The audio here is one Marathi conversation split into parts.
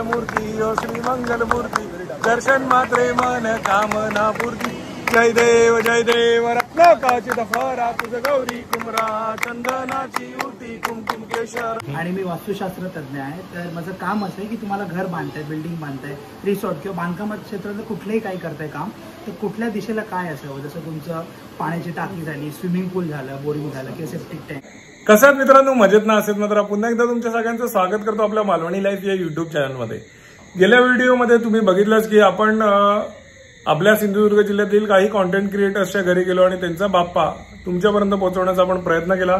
मूर्ती ओ श्री मंगल मूर्ती दर्शन मात्रे मन कामना पूर्ती जय देव रत्नाकाचित फरा तुझ गौरी कुमरा चंदनाची उटी कुमकुम केशर. आणि मी वास्तुशास्त्र तज्ञ आहे. तर माझं काम असं आहे की तुम्हाला घर बांधताय, बिल्डिंग बांधताय, रिसॉर्ट किंवा बांधकाम क्षेत्रात कुठलंही काही करताय काम, तर कुठल्या दिशेला काय असावं, जसं तुमचं पाण्याची टाकी झाली, स्विमिंग पूल झालं, बोरिंग झालं किंवा सेप्टिक टँक. कसात मित्रांनो, मजेत ना असेल मात्र पुन्हा एकदा तुमच्या सगळ्यांचं स्वागत करतो आपल्या मालवणी लाईफ या युट्यूब चॅनलमध्ये. गेल्या व्हिडिओमध्ये तुम्ही बघितलंच की आपण आपल्या सिंधुदुर्ग जिल्ह्यातील काही कॉन्टेंट क्रिएटर्सच्या घरी गेलो आणि त्यांचा बाप्पा तुमच्यापर्यंत पोहोचवण्याचा आपण प्रयत्न केला.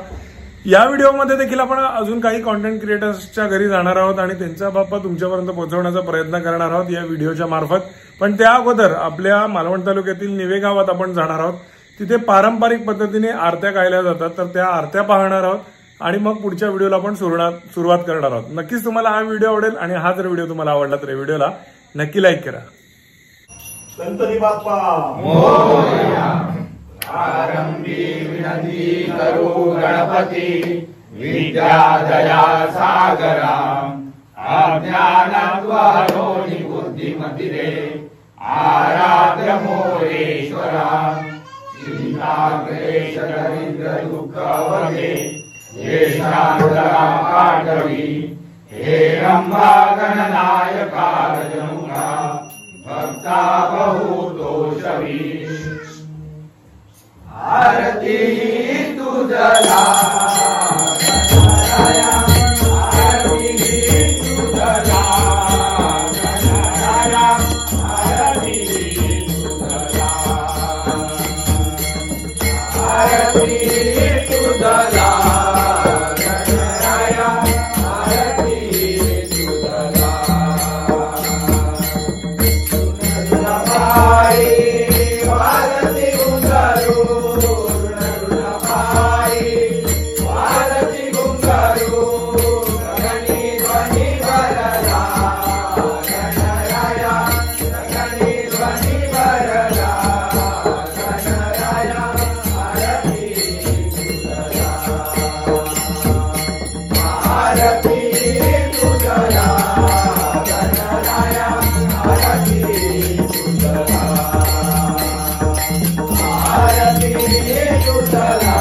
या व्हिडिओमध्ये देखील आपण अजून काही कॉन्टेंट क्रिएटर्सच्या घरी जाणार आहोत आणि त्यांचा बाप्पा तुमच्यापर्यंत पोहोचवण्याचा प्रयत्न करणार आहोत या व्हिडिओच्या मार्फत. पण त्या अगोदर आपल्या मालवण तालुक्यातील निवे गावात आपण जाणार आहोत. तिथे पारंपरिक पद्धतीने आरत्या गायल्या जातात, तर त्या आरत्या पाहणार आहोत आणि मग पुढच्या व्हिडिओला आपण सुरुवात करणार आहोत. नक्कीच तुम्हाला हा व्हिडिओ आवडेल आणि हा जर व्हिडिओ तुम्हाला आवडला तर व्हिडिओला नक्की लाईक करा. गणपती बाप्पा मोरया. आरंभी विनंती करू गणपती विद्या दया सागरा अज्ञानाद्वारोनि बुद्धिमतिरे आराध्य मोरेश्वरा चिंताक्लेश दरिद्र दुःखवगे हे शांतरा पाठवी हे रंभा गणनायका रजनुका भक्ता बहुतोषवी आरती तुझला गणराया आरती तुझला गणराया आरती तुझला आरती तुझला गणराया आरती तुझला वारती गुंगारू वारती गुंगारू गणी ध्वनी भरला गणराया गणी ध्वनी भरला गणराया आरती तुझला आरती तुझला गणराया आरती तुझला आरती तुझला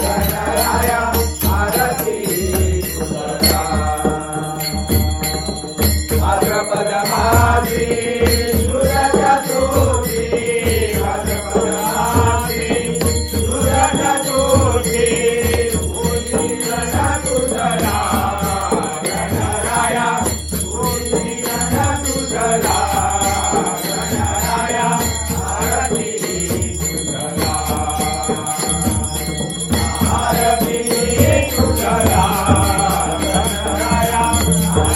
गणराया आरती तुझला भाद्रपद मासी सूर्यचतुर्थी भाद्रपद मासी सूर्यचतुर्थी पूजिगण तुझला गणराया पूजिगण तुझला गणराया आरती तुझला आरती तुझला गणराया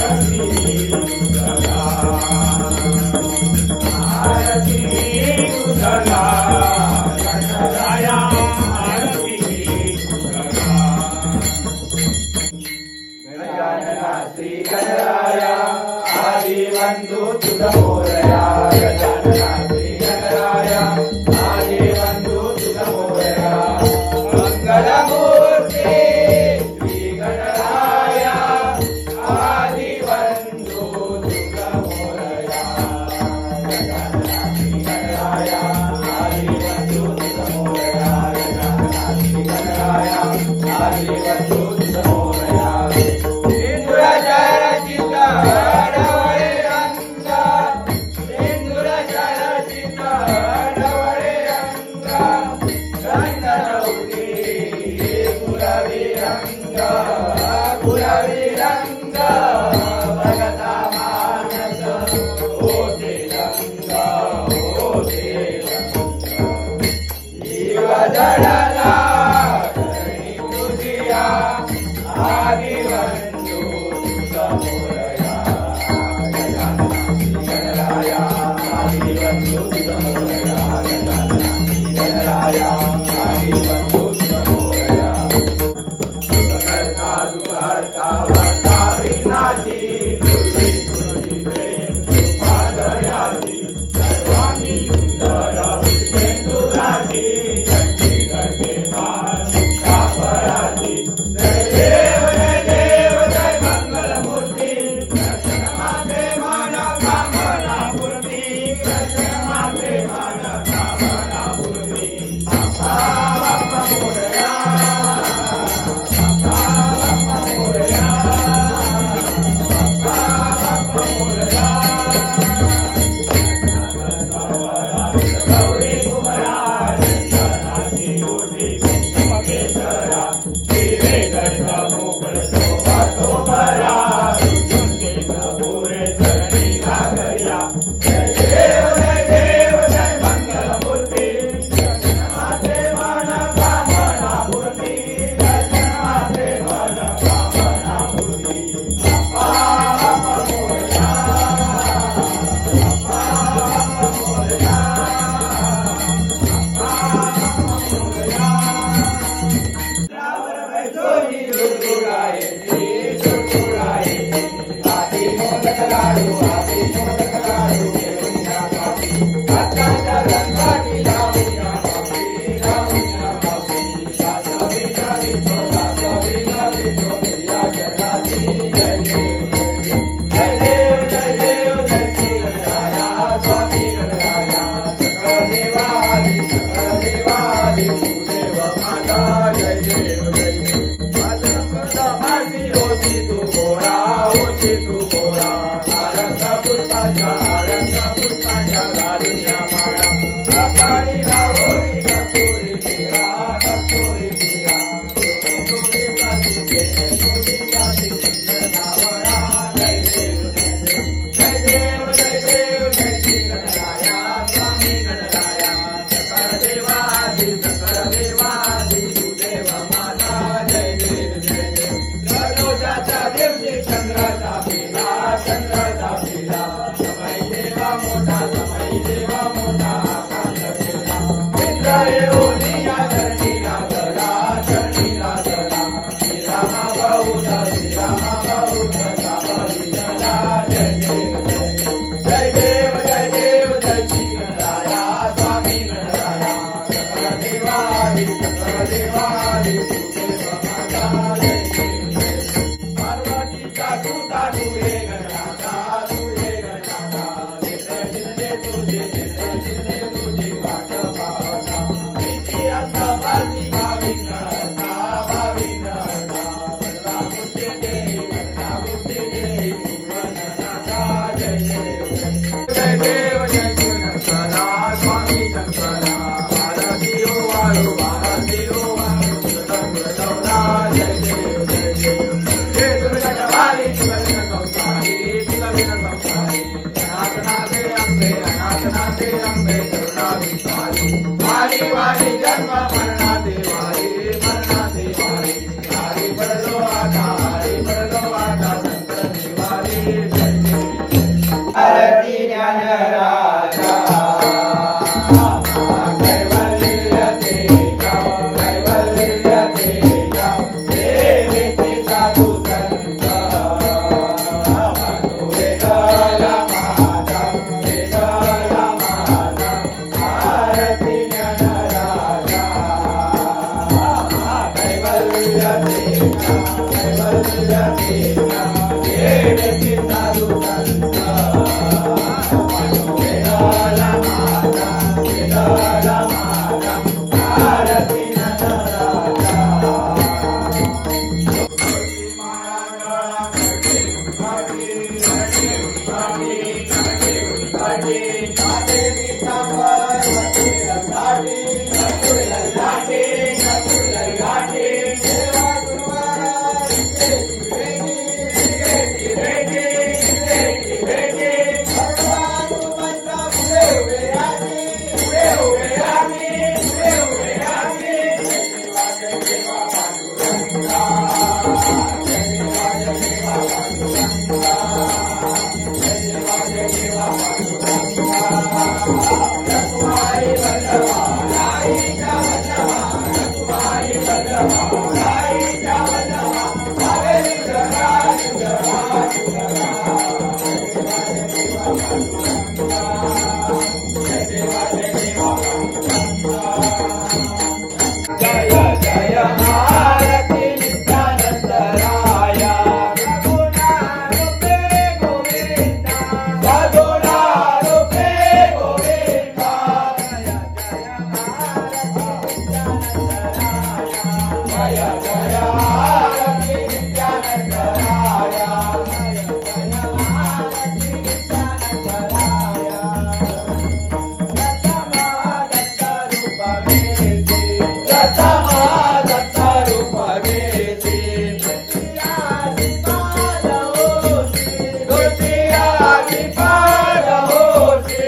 आरती तुझला आरती तुझला गणराया आरती तुझला गजानना श्री गणराया आदि बंधु तुझ मोरया गजानना श्री गणराया आदि बंधु तुझ मोरया मंगलमूर्ती श्री गणराया आदि बंधु तुझ मोरया गजानना श्री गणराया आदि बंधु तुझ मोरया गजानना श्री गणराया आदि बंधु तुझ मोरया इंद्र जय चित्त हरवळे अंत इंद्र जय श्रीपाद होते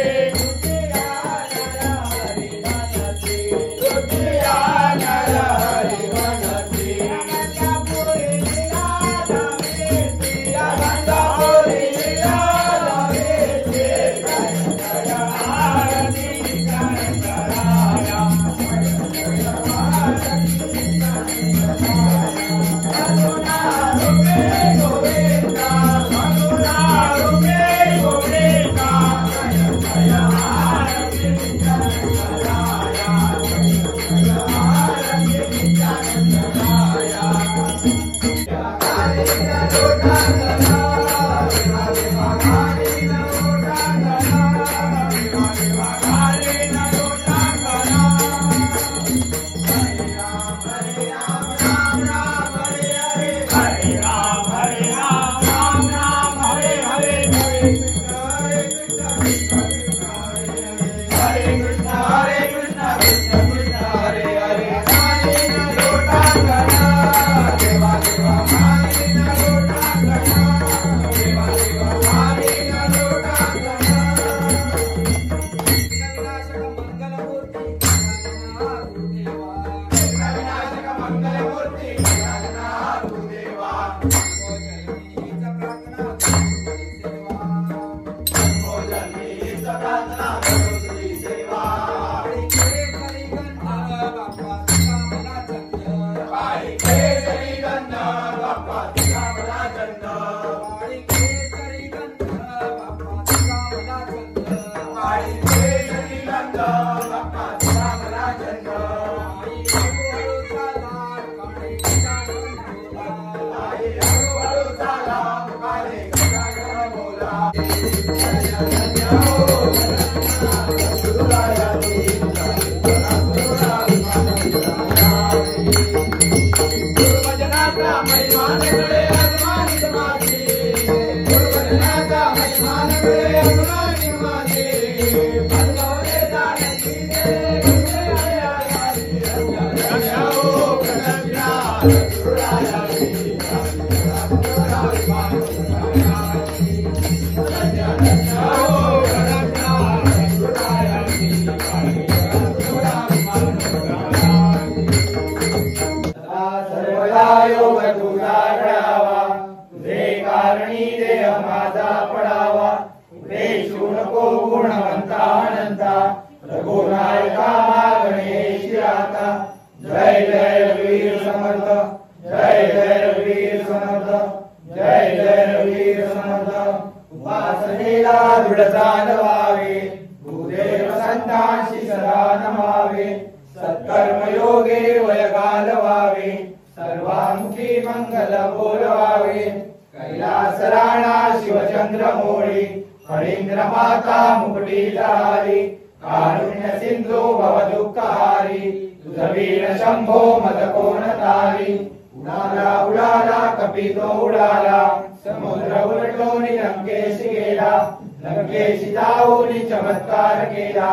चमत्कार केला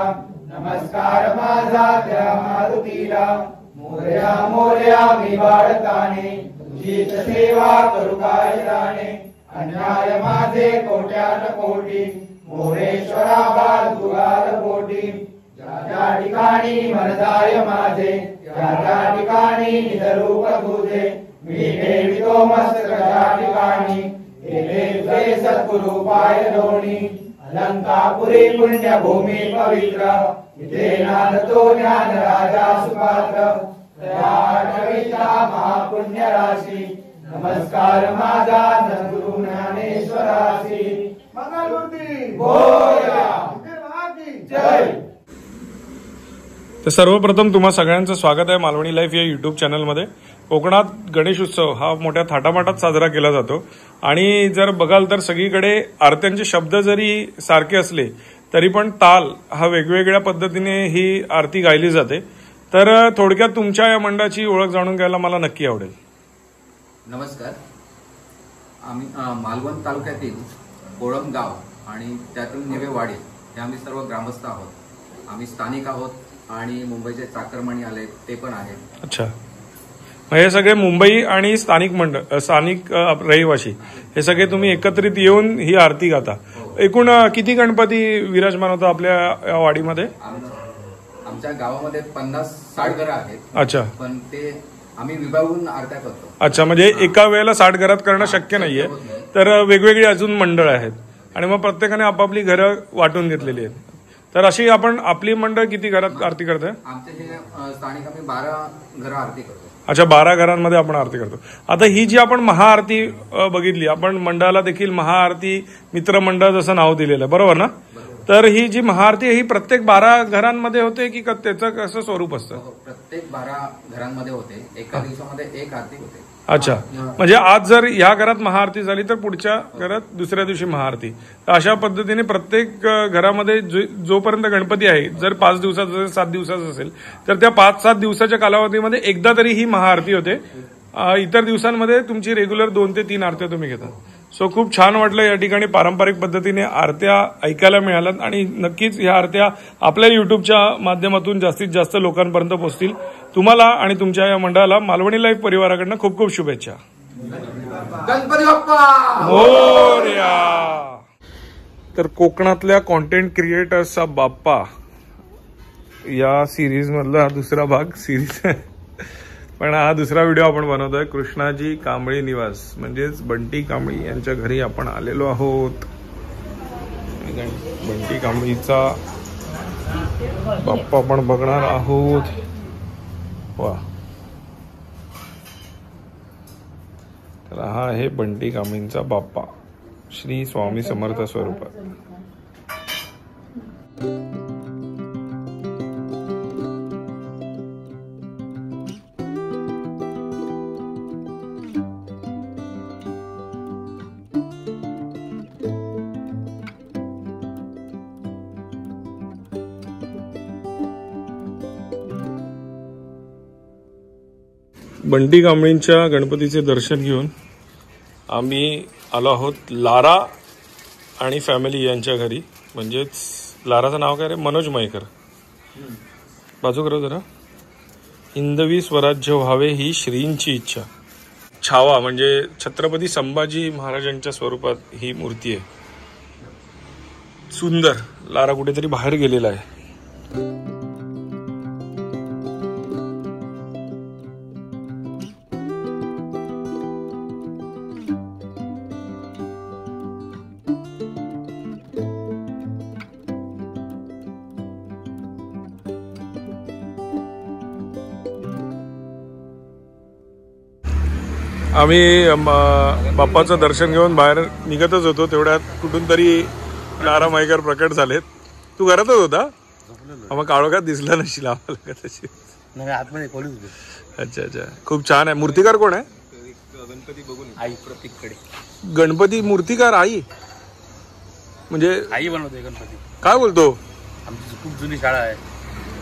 नमस्कार माझा त्या मारुतीला मोरया मोरया मी बाळकाने तुझीच सेवा करू काय जाणे अन्याय माझे कोट्यान कोटी मोरेश्वरा बाजूगार पोटी ज्या ठिकाणी मनजाय माझे त्या ठिकाणी निजरूप तुझे मी ठेवितो मस्तक त्या ठिकाणी केले तुझे सद्गुरु पाय दोन्ही अलंकापुरी पुण्यभूमी पवित्र इथे नांदतो ज्ञान राजा सुपात्र तया महापुण्य राशी नमस्कार माझा सद्गुरु ज्ञानेश्वरासी मंगलमूर्ती बोला जय. तर सर्वप्रथम तुम्हा सगळ्यांचं स्वागत आहे मालवणी लाईफ या युट्यूब चॅनलमध्ये. कोकणात गणेश उत्सव हा मोठ्या थाटामाटात साजरा केला जातो आणि जर बघाल तर सगळीकडे आरत्यांचे शब्द जरी सारखे असले तरी पण ताल हा वेगवेगळ्या पद्धतीने ही आरती गायली जाते. तर थोडक्यात तुमच्या या मंडळाची ओळख जाणून घ्यायला मला नक्की आवडेल. नमस्कार. आम्ही मालवण तालुक्यातील कोळम गाव आणि त्यातील नेवेवाडी हे आम्ही सर्व ग्रामस्थ आहोत. आम्ही स्थानिक आहोत आणि मुंबईचे चाकरमानी आले ते पण आहेत. अच्छा, मग हे सगळे मुंबई आणि स्थानिक रहिवासी हे सगळे तुम्ही एकत्रित येऊन ही आरती गाता. एकूण किती गणपती विराजमान होता आपल्या या वाडीमध्ये? आमच्या गावामध्ये 50-60 घरं आहेत. अच्छा. पण ते आम्ही विभागून आरत्या करतो. अच्छा, म्हणजे एका वेळेला 60 घरात करणं शक्य नाहीये, तर वेगवेगळी अजून मंडळ आहेत आणि मग प्रत्येकाने आपापली घरं वाटून घेतलेली आहेत. तर अशी आपण आपली मंडळ किती घरात आरती करतोय? आमच्या जे स्थानिक आम्ही 12 घरं आरती करतो. अच्छा, 12 घरांमध्ये आपण आरती करतो. आता ही जी आपण महाआरती बघितली, आपण मंडळाला देखील महाआरती मित्रमंडळ जसं नाव दिलेलं आहे, बरोबर ना? तर ही जी महाआरती ही प्रत्येक 12 घरांमध्ये होते की त्याचं कसं स्वरूप असतं? प्रत्येक 12 घरांमध्ये होते. एका दिवसामध्ये एक आरती होते. अच्छा, म्हणजे आज जर ह्या घरात महाआरती झाली तर पुढच्या घरात दुसऱ्या दिवशी महाआरती. अशा पद्धतीने प्रत्येक घरामध्ये जोपर्यंत गणपती आहे, जर 5 दिवसाचा 7 दिवसाचा असेल तर त्या 5-7 दिवसाच्या कालावधीमध्ये एकदा तरी ही महाआरती होते. इतर दिवसांमध्ये तुमची रेग्युलर 2 ते 3 आरत्या तुम्ही घेता. सो खूप छान वाटलं या ठिकाणी पारंपरिक पद्धतीने आरत्या ऐकायला मिळाल्यात आणि नक्कीच ह्या आरत्या आपल्या युट्यूबच्या माध्यमातून जास्तीत जास्त लोकांपर्यंत पोहोचतील. तुम्हाला आणि तुमच्या या मंडळाला मालवणी लाईव्ह परिवाराकडनं खूप खूप शुभेच्छा. गणपती बाप्पा मोरया. तर कोकणातल्या कॉन्टेंट क्रिएटर्सचा बाप्पा या सिरीज मधला दुसरा भाग सिरीज पण हा दुसरा व्हिडिओ आपण बनवतोय. कृष्णाजी कांबळी निवास म्हणजेच बंटी कांबळी यांच्या घरी आपण आलेलो आहोत. बंटी कांबळीचा बाप्पा आपण बघणार आहोत. वा, तर हा आहे बंटी कांबळींचा बाप्पा श्री स्वामी समर्थ स्वरूपात. बंटी कांबळींच्या गणपतीचे दर्शन घेऊन आम्ही आलो आहोत लारा आणि फॅमिली यांच्या घरी. म्हणजेच लाराचं नाव काय रे? मनोज मयेकर. बाजू करा जरा. हिंदवी स्वराज्य व्हावे ही श्रींची इच्छा. छावा म्हणजे छत्रपती संभाजी महाराजांच्या स्वरूपात ही मूर्ती आहे. सुंदर. लारा कुठेतरी बाहेर गेलेला आहे. आम्ही बाप्पाचं दर्शन घेऊन बाहेर निघतच होतो. तेवढ्यात कुठून तरी लारा मयेकर प्रकट झालेत. तू घरातच होता? मग काळोखात दिसला नशील आम्हाला कदाचित. अच्छा अच्छा, खूप छान आहे. मूर्तिकार कोण आहे? गणपती बघून आई प्रतीककडे. गणपती मूर्तिकार आई म्हणजे आई बनवते गणपती. काय बोलतो? आमची खूप जुनी शाळा आहे.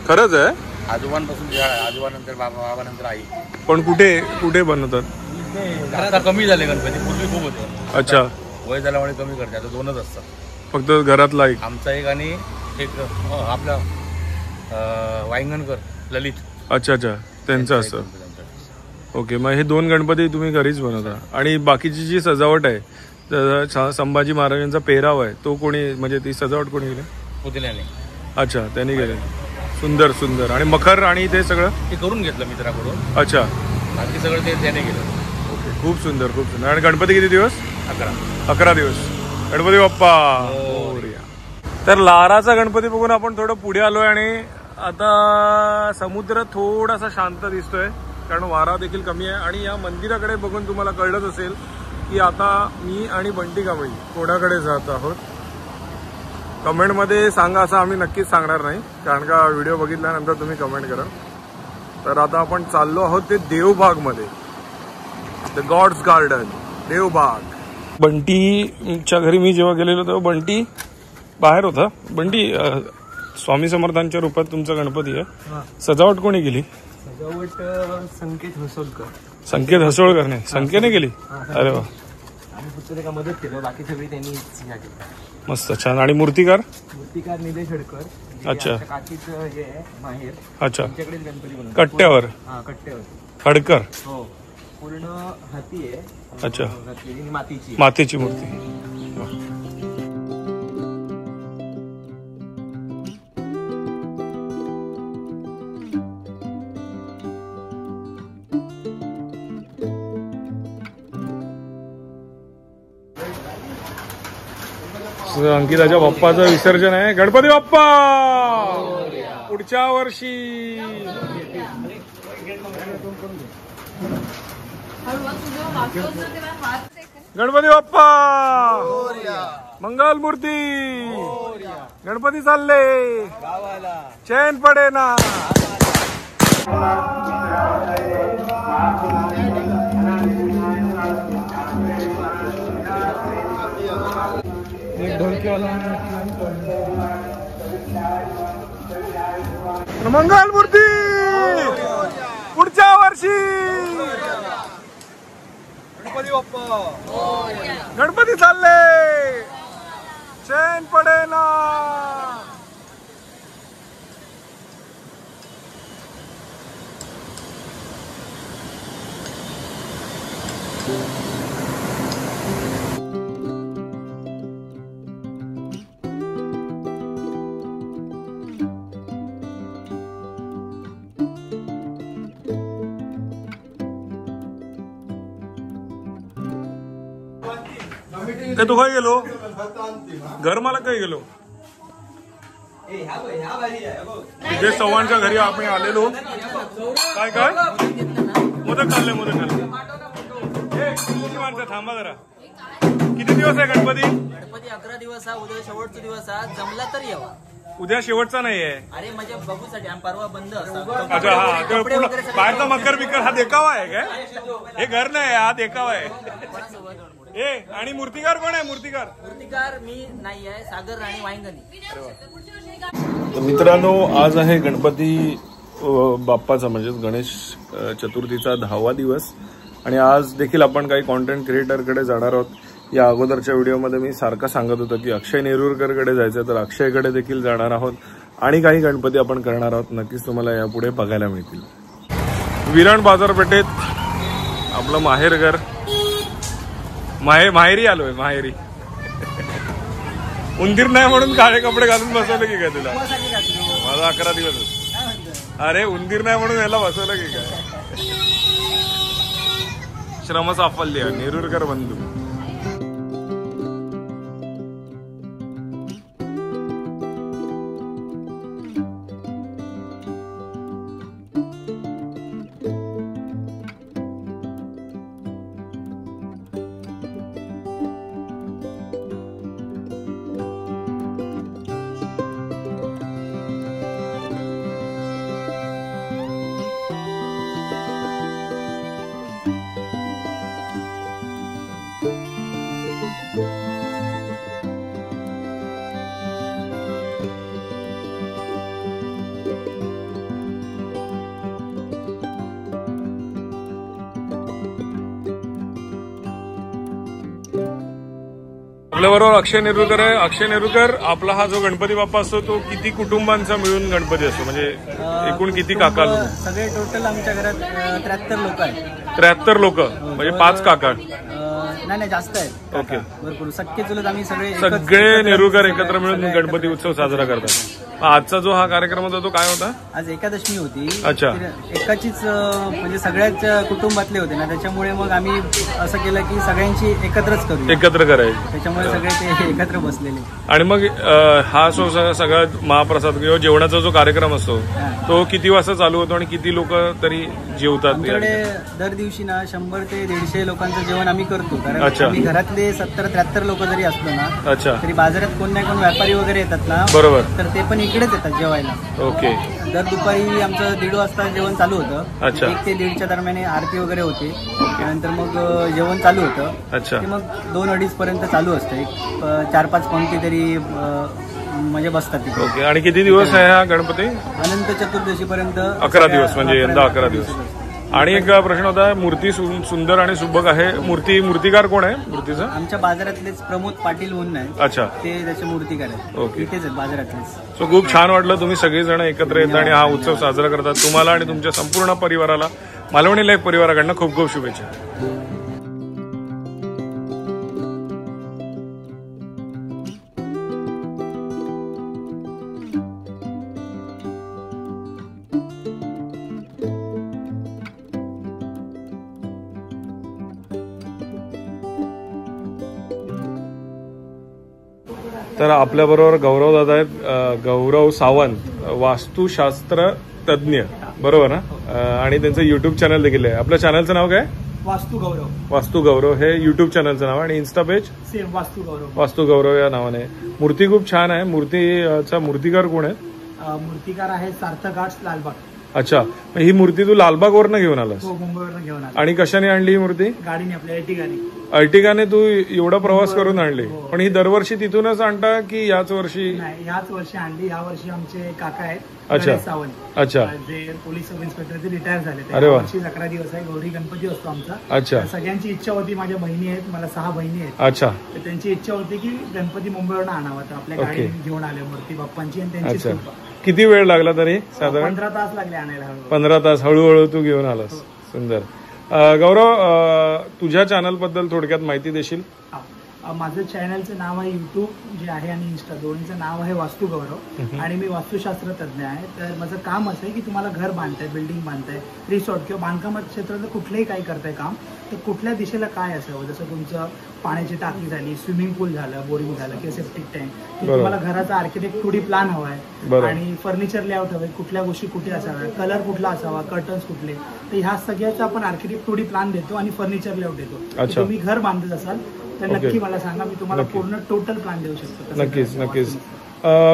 खरंच आहे? आजोबांपासून शाळा आहे. आजोबानंतर बाबानंतर आई. पण कुठे कुठे बनवतात? आता कमी झाले गणपती, पूर्वी खूप होते. अच्छा, वय झाल्यामुळे कमी करते. आता 2च असतात फक्त घरातला एक. आमचा एक आणि एक आपला वांगणकर ललित. अच्छा अच्छा, त्यांचं असतं. ओके, मग हे 2 गणपती तुम्ही घरीच बनवता. आणि बाकीची जी सजावट आहे, संभाजी महाराजांचा पेहराव आहे, तो कोणी म्हणजे ती सजावट कोणी केली? पुतल्याने. अच्छा, त्यांनी केले. सुंदर सुंदर. आणि मखर आणि ते सगळं ते करून घेतलं मित्राकडून. अच्छा, बाकी सगळं ते त्याने केलं. खूप सुंदर खूप सुंदर. आणि गणपती किती दिवस? 11 दिवस. गणपती बाप्पा मोरया. तर लाराचा गणपती बघून आपण थोडं पुढे आलोय आणि आता समुद्र थोडासा शांत दिसतोय कारण वारा देखील कमी आहे. आणि या मंदिराकडे बघून तुम्हाला कळलंच असेल की आता मी आणि बंटी कांबळी कोणाकडे जात आहोत. कमेंटमध्ये सांगा, असं आम्ही नक्कीच सांगणार नाही कारण का व्हिडिओ बघितल्यानंतर तुम्ही कमेंट करा. तर आता आपण चाललो आहोत ते देवबागमध्ये, द गॉड्स गार्डन देवबाग. बंटीच्या घरी मी जेव्हा गेलेलो तेव्हा बंटी बाहेर होता. बंटी, स्वामी समर्थांच्या रूपात तुमचा गणपती आहे. सजावट कोणी केली? सजावट संकेत हसोलकर. संकेत हसोळकरने. संकेतने केली? अरे वा, आम्ही फक्त मदत केलं, बाकी सगळी त्यांनी. मस्त, छान. आणि मूर्तिकार? मूर्तिकार निलेश हडकर. अच्छा, काकीचं हे आहे माहेर. अच्छा, त्यांच्याकडेच गणपती बनवतात. कट्ट्यावर? हा, कट्ट्यावर. हडकर. हो, पूर्ण हाती आहे. अच्छा, मातीची मातीची मूर्ती. अंकिताच्या बाप्पाचं विसर्जन आहे. गणपती बाप्पा पुढच्या वर्षी. गणपती बाप्पा मंगल मूर्ती. गणपती चालले चैन पडे ना. मंगल मूर्ती पुढच्या वर्षी. गणपती बाप्पा गणपती चालले चैन पडे ना. तू काय गेलो घर मला काय गेलो. विजय चव्हाणच्या घरी आपण आलेलो. काय काय मोदक खाल्ले मोदक खाल्ले. माणसं थांबा जरा. किती दिवस आहे गणपती. 11 दिवस हा. उद्या शेवटचा दिवस हा. जमला तर यावा. उद्या शेवटचा नाहीये. अरे माझ्या बघूसाठी परवा बंद असतो. अच्छा हा बाहेरचा मकर बिकर हा देखावा आहे काय. हे घर नाही हा देखावा आहे. आणि मूर्तिकार कोण आहे. मूर्तिकार मी नाही आहे. सागर राणी वायंगणी. मित्रांनो आज आहे गणपती बाप्पाचा म्हणजे गणेश चतुर्थीचा 10वा दिवस. आणि आज देखील आपण काही कॉन्टेंट क्रिएटरकडे जाणार आहोत. या अगोदरच्या व्हिडिओमध्ये मी सारखं सांगत होतो की अक्षय नेरुरकरकडे जायचं, तर अक्षयकडे देखील जाणार आहोत आणि काही गणपती आपण करणार आहोत. नक्कीच तुम्हाला यापुढे बघायला मिळतील. विराण बाजारपेठेत आपलं माहेरघर माहेरी आलोय. माहेरी उंदीर नाही म्हणून काळे कपडे घालून बसवलं की काय तुला. माझा 11 दिवस. अरे उंदीर नाही म्हणून याला बसवलं की काय. श्रम साफल्य नेरुरकर बंधू. आपल्याबरोबर अक्षय नेरुरकर आहे. अक्षय नेरुरकर, आपला हा जो गणपती बाप्पा असतो तो किती कुटुंबांचा मिळून गणपती असतो, म्हणजे एकूण किती काका? सगळे टोटल आमच्या घरात 73 लोक आहेत. 73 लोक म्हणजे 5 काका? नाही जास्त आहेत. ओके, भरपूर सख्खे चुलत आम्ही सगळे नेरुरकर एकत्र मिळून गणपती उत्सव साजरा करतात. आजचा जो हा कार्यक्रम होता तो काय होता? आज एकादशी होती. अच्छा. एकाचीच म्हणजे सगळ्याच कुटुंबातले होते ना, त्याच्यामुळे मग आम्ही असं केलं की सगळ्यांची एकत्रच करू, एकत्र करायची. त्याच्यामुळे सगळे ते एकत्र बसलेले. आणि मग हा सगळा महाप्रसाद किंवा जेवणाचा जो कार्यक्रम असतो तो किती वाजता चालू होतो आणि किती लोक तरी जेवतात? आमच्याकडे दर दिवशी ना 100 ते 150 लोकांचं जेवण आम्ही करतो. कारण आम्ही घरातले 70-73 लोक जरी असलो ना, अच्छा, तरी बाजारात कोण नाही कोण व्यापारी वगैरे येतात ना, बरोबर, तर ते पण इकडेच येतात जेवायला. ओके. दर दुपारी आमचं 1:30 वाजता जेवण चालू होतं. अच्छा. 1 ते 1:30च्या दरम्यान आरती वगैरे होते. त्यानंतर मग जेवण चालू होतं. अच्छा. मग 2-2:30 पर्यंत चालू असतं. 4-5 पंक्ती तरी म्हणजे बसतात तिथे. ओके. आणि किती दिवस आहे हा गणपती? अनंत चतुर्दशी पर्यंत 11 दिवस, म्हणजे यंदा 11 दिवस. आणि एक प्रश्न होता, मूर्ती सुंदर आणि सुबक आहे. मूर्तिकार कोण आहे मूर्तीचा? आमच्या बाजारातलेच प्रमोद पाटील म्हणून आहे. अच्छा, ते त्याचे मूर्तिकार आहेत. ओके, इथेच आहेत बाजारातलेच. सो खूप छान वाटलं, तुम्ही सगळेजण एकत्र येता आणि हा उत्सव साजरा करतात. तुम्हाला आणि तुमच्या संपूर्ण परिवाराला मालवणी लाईव्ह परिवाराकडनं खूप खूप शुभेच्छा. तर आपल्याबरोबर गौरव दादा आहेत, गौरव सावंत, वास्तुशास्त्र तज्ज्ञ, बरोबर ना? आणि त्यांचं युट्यूब चॅनल देखील आहे. आपल्या चॅनलचं नाव काय? वास्तू गौरव हे युट्यूब चॅनलचं नाव आणि इन्स्टा पेज सेम वास्तू गौरव या नावाने. मूर्ती खूप छान आहे. मूर्तीचा मूर्तिकार कोण आहे? मूर्तिकार आहे सार्थक आर्ट्स लालबाग. अच्छा, ही मूर्ती तू लालबागवरनं घेऊन आलास? हो, मुंबईवरनं घेऊन आलो. आणि कशाने आणली ही मूर्ती? गाडीने, आपल्या अर्टिगाने तू एवढा प्रवास करून आणली? पण ही दरवर्षी तिथूनच आणता की याच वर्षी? नाही, याच वर्षी आणली. या वर्षी आमचे काका आहेत अच्छा सावंत, अच्छा, जे पोलीस सब इन्स्पेक्टर ते रिटायर झाले. अरे वा. 11 दिवस आहे, गौरी गणपती असतो आमचा. अच्छा. सगळ्यांची इच्छा होती, माझ्या बहिणी आहेत, मला 6 बहिणी आहेत. अच्छा. तर त्यांची इच्छा होती की गणपती मुंबईवरून आणावा, तर आपल्या गाडीने घेऊन आले मूर्ती बाप्पांची. आणि त्यांची कृपा. किती वेळ लागला तरी साधारण? 15 तास लागले आणायला. 15 तास हळूहळू तू घेऊन आलास. सुंदर. गौरव, तुझ्या चॅनल बद्दल थोडक्यात माहिती देशील? माझं चॅनलचं नाव आहे, युट्यूब जे आहे आणि इन्स्टा दोन्हीचं नाव आहे वास्तू गौरव. आणि मी वास्तुशास्त्र तज्ज्ञ आहे. तर माझं काम असं आहे की तुम्हाला घर बांधताय, बिल्डिंग बांधताय, रिसॉर्ट किंवा बांधकाम क्षेत्रातलं कुठलंही काही करताय काम, तर कुठल्या दिशेला काय असावं, जसं तुमचं पाण्याची टाकी झाली, स्विमिंग पूल झालं, बोरिंग झालं किंवा सेप्टिक टँक, तुम्हाला घराचा आर्किटेक्ट 2D प्लॅन हवा आहे आणि फर्निचर लेआउट हवं, कुठल्या गोष्टी कुठे असाव्या, कलर कुठला असावा, कर्टन्स कुठले, तर ह्या सगळ्याचा आपण आर्किटेक्ट 2D प्लॅन देतो आणि फर्निचर लेआउट देतो. तुम्ही घर बांधत असाल तर नक्की मला सांगा, मी तुम्हाला पूर्ण टोटल प्लॅन देऊ शकतो. नक्कीच.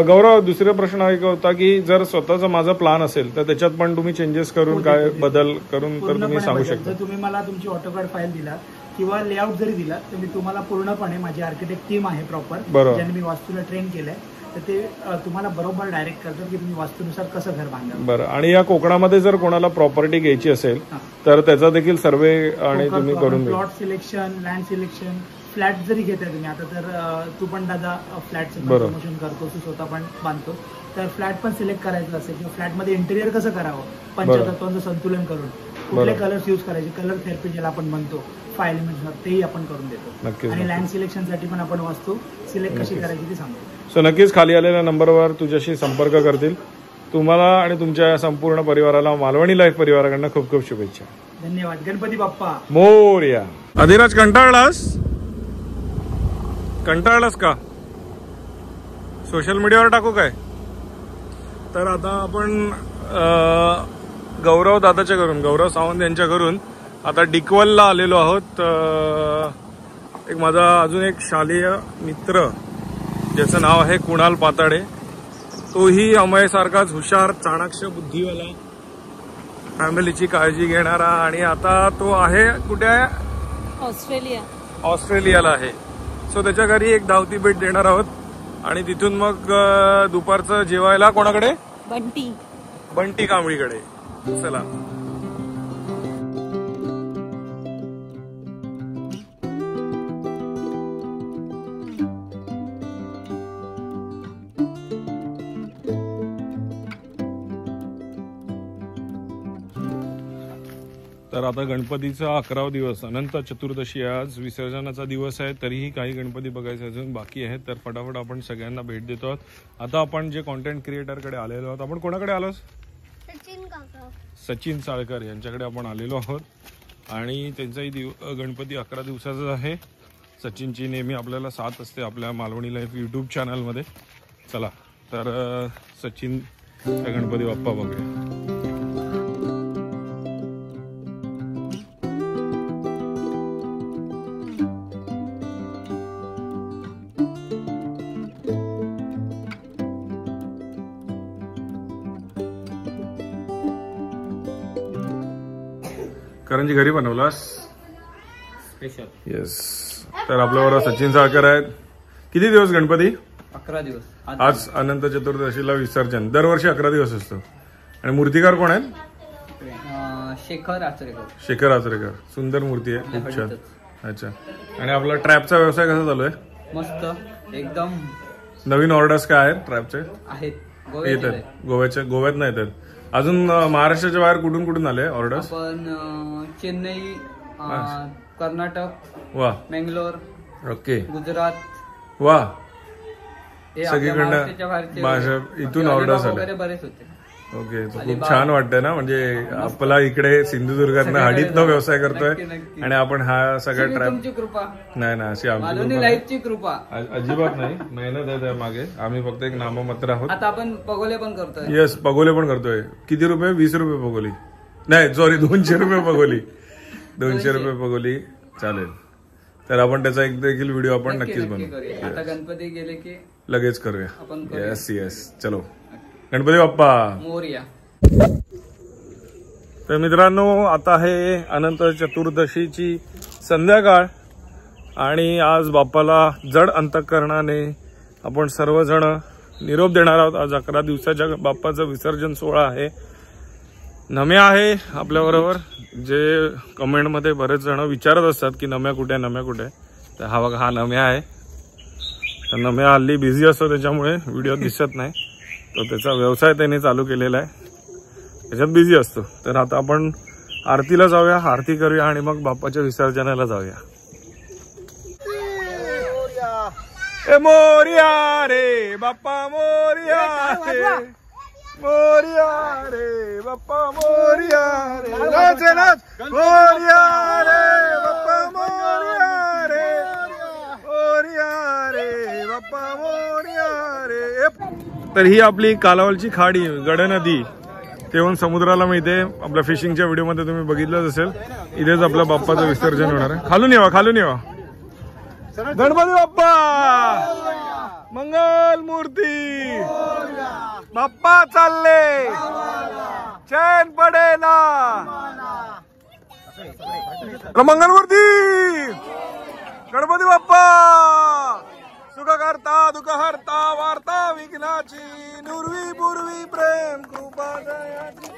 गौरव, दुसरा प्रश्न एक होता की जर स्वतःचा माझा प्लॅन असेल तर त्याच्यात पण तुम्ही चेंजेस करून काय बदल करून तर तुम्ही सांगू शकता? जर तुम्ही मला तुमची ऑटोकॅड फाईल दिला किंवा लेआउट जरी दिला तर मी तुम्हाला पूर्णपणे, माझी आर्किटेक्ट टीम आहे प्रॉपर, ज्याने मी वास्तूला ट्रेन केलंय, तर ते तुम्हाला बरोबर डायरेक्ट करतात की तुम्ही वास्तूनुसार कसं घर बांधा. बरं. आणि या कोकणामध्ये जर कोणाला प्रॉपर्टी घ्यायची असेल तर त्याचा देखील सर्वे आणि तुम्ही करून plot selection, land selection, flat जरी घेताय तुम्ही आता, तर तू पण दादा फ्लॅटचं प्रमोशन करतो, तू स्वतः पण बांधतो, तर फ्लॅट पण सिलेक्ट करायचं असेल किंवा फ्लॅटमध्ये इंटेरियर कसं करावं, पंचतत्वांचं संतुलन करून कुठले कलर्स यूज करायचे, कलर थेरपी ज्याला आपण म्हणतो, 5 एलिमेंट्स, तेही आपण करून देतो. आणि लँड सिलेक्शनसाठी पण आपण वास्तू सिलेक्ट कशी करायची ते सांगतो. सो नक्कीच खाली आलेल्या नंबरवर तुझ्याशी संपर्क करतील. तुम्हाला आणि तुमच्या संपूर्ण परिवाराला मालवणी लाईफ परिवाराकडनं खूप खूप शुभेच्छा. धन्यवाद. गणपती बाप्पा मोरया. अधिराज, कंटाळलास का? सोशल मीडियावर टाकू काय? तर आता आपण गौरव दादाच्या घरून, गौरव सावंत यांच्या घरून आता डिकवलला आलेलो आहोत. एक माझा अजून एक शालेय मित्र ज्याचं नाव आहे कुणाल पाताडे, तोही अमयसारखाच हुशार, चाणाक्ष, बुद्धिवाला, फॅमिलीची काळजी घेणारा, आणि आता तो आहे कुठे आहे? ऑस्ट्रेलियाला आहे. सो त्याच्या घरी एक धावती भेट देणार आहोत आणि तिथून मग दुपारचं जेवायला कोणाकडे? बंटी कांबळीकडे. चला. तर आता गणपतीचा 11वा दिवस, अनंत चतुर्दशी, आज विसर्जनाचा दिवस आहे. तरीही काही गणपती बघायचे अजून बाकी आहेत, तर फटाफट आपण सगळ्यांना भेट देतो आहोत. आता आपण जे कॉन्टेंट क्रिएटरकडे आलेलो आहोत, आपण कोणाकडे आलोस? सचिन साळकर यांच्याकडे आपण आलेलो आहोत. आणि त्यांचाही गणपती 11 दिवसाचा आहे. सचिनची नेहमी आपल्याला साथ असते आपल्या मालवणी लाईफ यूट्यूब चॅनलमध्ये. चला तर सचिन गणपती बाप्पा बघूया. करंजी घरी बनवलास? स्पेशल. येस. तर आपल्याबरोबर सचिन साळकर आहेत. किती दिवस गणपती? 11 दिवस. आज अनंत चतुर्दशीला विसर्जन. दरवर्षी 11 दिवस असतो. आणि मूर्तिकार कोण आहेत? शेखर आचरेकर. शेखर आचरेकर. सुंदर मूर्ती आहे, खूप छान. अच्छा. आणि आपला ट्रॅपचा व्यवसाय कसा चालू आहे? मस्त एकदम. नवीन ऑर्डर्स काय आहेत ट्रॅपचे? आहेत. येतात गोव्यात नाही येतात अजून. महाराष्ट्राच्या बाहेर कुठून कुठून आले ऑर्डर्स? आपण चेन्नई, कर्नाटक, वा, बेंगलोर, ओके, गुजरात, वा, हे सगळीकडनं महाराष्ट्राच्या बाहेरचे भाषा इथून ऑर्डर्स आले. बरेच होते. ओके, खूप छान वाटतंय ना, म्हणजे आपला इकडे सिंधुदुर्गातनं हडीतनं व्यवसाय करतोय आणि आपण हा सगळा ट्रॅप. कृपा नाही ना, अशी आमची लाईफची कृपा अजिबात नाही, मेहनत आहे त्या मागे. आम्ही फक्त एक नाममात्र आहोत. आता आपण पगोले पण करतोय. येस, पगोले पण करतोय. किती रुपये? 20 रुपये पगोली. नाही सॉरी, 200 रुपये पगोली. 200 रुपये पगोली. चालेल, तर आपण त्याचा एक देखील व्हिडिओ आपण नक्कीच बनवू. आता गणपती गेले की लगेच करूया. येस येस, चलो गणपती बाप्पा मोरया. तर मित्रांनो, आता आहे अनंत चतुर्दशीची संध्याकाळ आणि आज बाप्पाला जड अंतःकरणाने आपण सर्वजण निरोप देणार आहोत. आज 11 दिवसाच्या बाप्पाचं विसर्जन सोहळा आहे. नम्या आहे आपल्याबरोबर, जे कमेंटमध्ये बरेच जण विचारत असतात की नम्या कुठे, नम्या कुठे. तर हा बघा, हा नम्या आहे. तर नम्या हल्ली बिझी असतो, त्याच्यामुळे व्हिडिओ दिसत नाही. तो त्याचा व्यवसाय त्याने चालू केलेला आहे, त्याच्यात बिझी असतो. तर आता आपण आरतीला जाऊया, आरती करूया आणि मग बाप्पाच्या विसर्जनाला जाऊया. ए मोरया रे बाप्पा, मोरया रे, मोरया रे बाप्पा, मोरया रे, नाच नाच, मोरया रे बाप्पा, मोरया रे, मोरया रे बाप्पा, मोरया रे. तर ही आपली कालावलची खाडी, गड नदी तेवून समुद्राला मिळते. आपल्या फिशिंगच्या व्हिडिओमध्ये तुम्ही बघितलंच असेल. इथेच आपल्या बाप्पाचं विसर्जन होणार आहे. खालून येवा, खालून येवा. गणपती बाप्पा मंगल मूर्ती, बाप्पा चालले, चैन पडेला, मंगल मूर्ती, गणपती बाप्पा सुख करता दुःख हरता, वार्ता विघ्नाची, नुरवी पूर्वी प्रेम कृपा दयाची,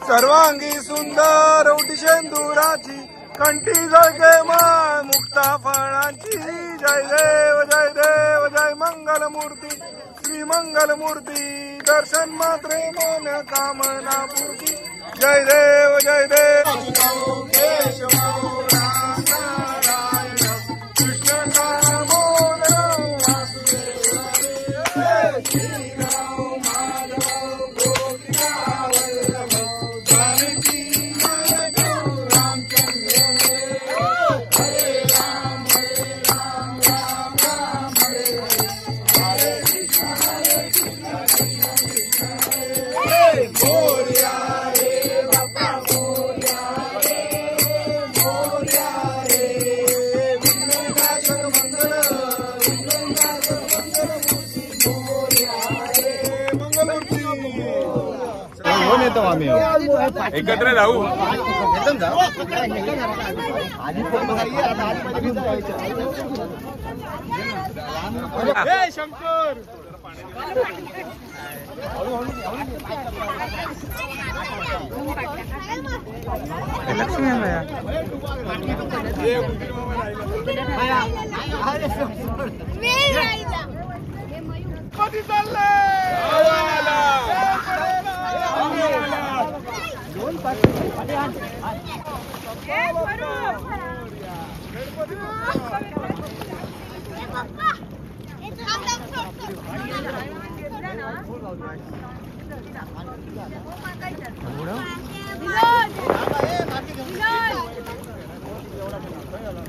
सर्वांगी सुंदर ओटी शेंदुराची, कंठी जळके माळ मुक्ता फळांची. जय देव जय देव जय मंगल मूर्ती, श्री मंगल मूर्ती, दर्शन मात्रे मन कामना पूर्ती. जय देव जय देव. एकत्र जाऊ. शंकर लक्ष्मी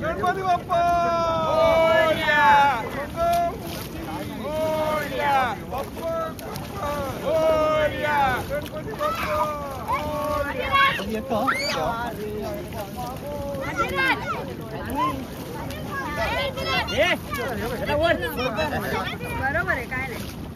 गणपती बाप्पा बरोबर आहे, काय नाही.